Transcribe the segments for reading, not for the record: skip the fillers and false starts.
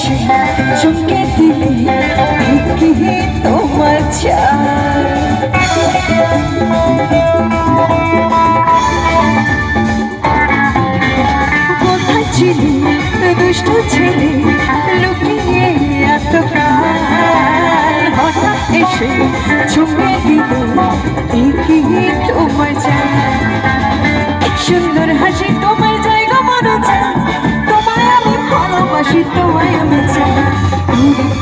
এসে চুমকে দিলে কি তোমার চাই কোথায় ছিলি দুষ্ট ছেলে লুকিয়ে এত কাল হঠাৎ এসে চুমকে দিলে কি তোমার চাই সুন্দর হাসি তোমার জায়গা মনে চাই তোমায় আমি ভালোবাসি তোমায় আমি চাই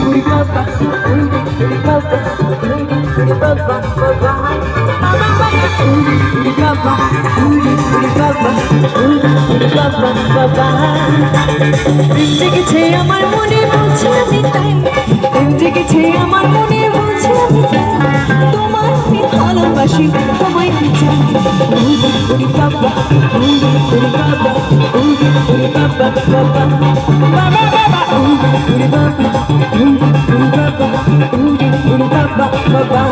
উড়ি বাবা উড়ি বাবা উড়ি বাবা বাবা উড়ি বাবা উড়ি বাবা উড়ি বাবা বাবা প্রেম জেগেছে আমার মনে বলছি আমি তাই প্রেম জেগেছে আমার মনে বলছি আমি তাই তোমায় আমি ভালোবাসি তোমায় আমি চাই উড়ি বাবা উড়ি বাবা উড়ি বাবা বাবা বাবা বাবা উড়ি বাবা উড়ি বাবা উড়ি বাবা বাবা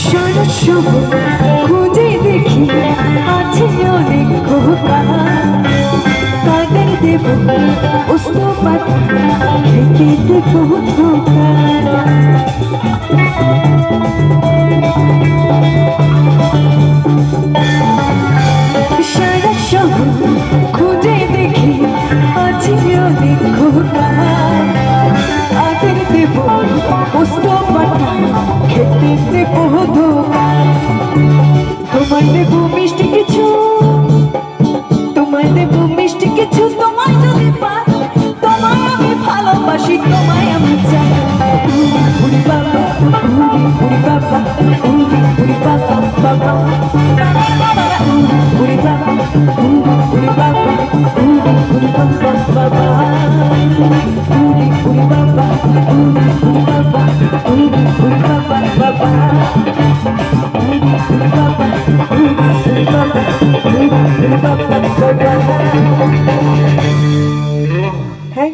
সারা শহর খুঁজে দেখি আছে অনেক কাদের দেব ওস্তপাত থেকে দেব ধোকা সারা শহর খুঁজে দেখি আছে অনেক কাদের দেব ওস্তপাত খেতে দেব ধোকা তোমায় দেব মিষ্টি কিছু তোমায় দেব মিষ্টি কিছু তোমায় যদি পাই তোমায় আমি ভালোবাসি তোমায় আমি চাই উড়ি বাবা উড়ি বাবা উড়ি বাবা বাবা উড়ি বাবা উড়ি বাবা উড়ি বাবা বাবা উড়ি বাবা উড়ি বাবা উড়ি বাবা